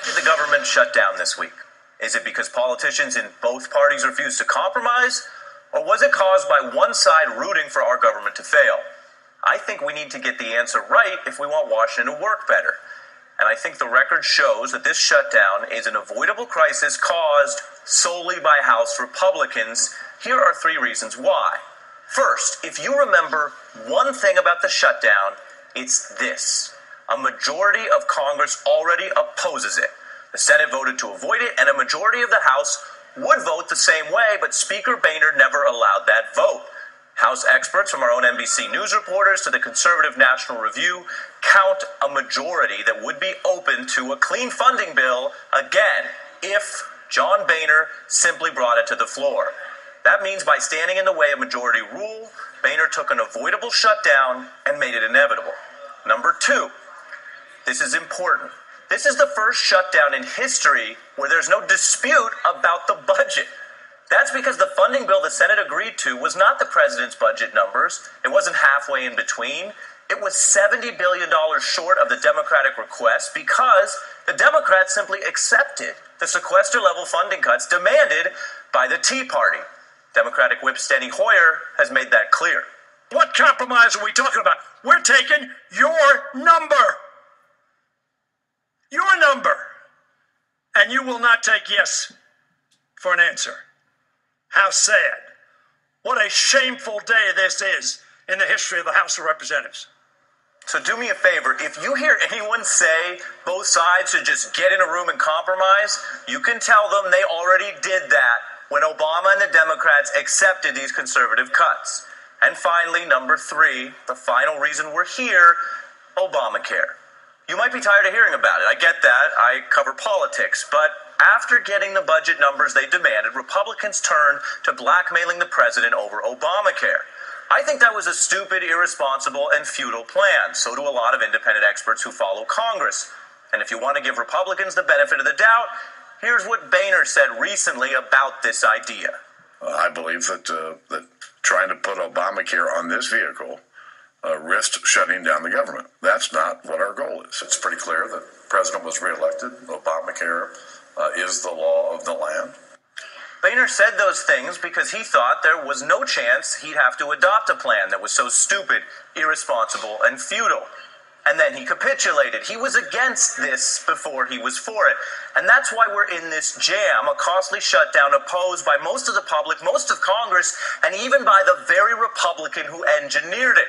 Did the government shut down this week? Is it because politicians in both parties refused to compromise? Or was it caused by one side rooting for our government to fail? I think we need to get the answer right if we want Washington to work better. And I think the record shows that this shutdown is an avoidable crisis caused solely by House Republicans. Here are 3 reasons why. First, if you remember one thing about the shutdown, it's this. A majority of Congress already opposes it. The Senate voted to avoid it, and a majority of the House would vote the same way, but Speaker Boehner never allowed that vote. House experts, from our own NBC News reporters to the conservative National Review, count a majority that would be open to a clean funding bill again if John Boehner simply brought it to the floor. That means by standing in the way of majority rule, Boehner took an avoidable shutdown and made it inevitable. Number 2, this is important. This is the first shutdown in history where there's no dispute about the budget. That's because the funding bill the Senate agreed to was not the president's budget numbers. It wasn't halfway in between. It was $70 billion short of the Democratic request because the Democrats simply accepted the sequester-level funding cuts demanded by the Tea Party. Democratic Whip Steny Hoyer has made that clear. What compromise are we talking about? We're taking your number. Your number. And you will not take yes for an answer. How sad. What a shameful day this is in the history of the House of Representatives. So do me a favor, if you hear anyone say both sides should just get in a room and compromise, you can tell them they already did that when Obama and the Democrats accepted these conservative cuts. And finally, number 3, the final reason we're here, Obamacare. You might be tired of hearing about it. I get that. I cover politics. But after getting the budget numbers they demanded, Republicans turned to blackmailing the president over Obamacare. I think that was a stupid, irresponsible, and futile plan. So do a lot of independent experts who follow Congress. And if you want to give Republicans the benefit of the doubt, here's what Boehner said recently about this idea. I believe that trying to put Obamacare on this vehicle risked shutting down the government. That's not what our goal is. It's pretty clear that the president was reelected. Obamacare is the law of the land. Boehner said those things because he thought there was no chance he'd have to adopt a plan that was so stupid, irresponsible, and futile. And then he capitulated. He was against this before he was for it. And that's why we're in this jam, a costly shutdown opposed by most of the public, most of Congress, and even by the very Republican who engineered it.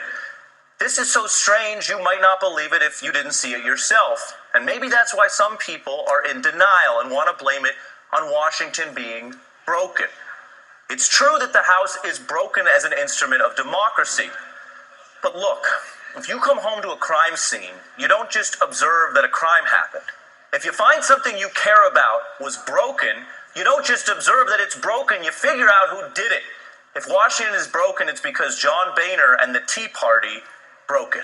This is so strange you might not believe it if you didn't see it yourself. And maybe that's why some people are in denial and want to blame it on Washington being broken. It's true that the House is broken as an instrument of democracy. But look, if you come home to a crime scene, you don't just observe that a crime happened. If you find something you care about was broken, you don't just observe that it's broken, you figure out who did it. If Washington is broken, it's because John Boehner and the Tea Party broke it.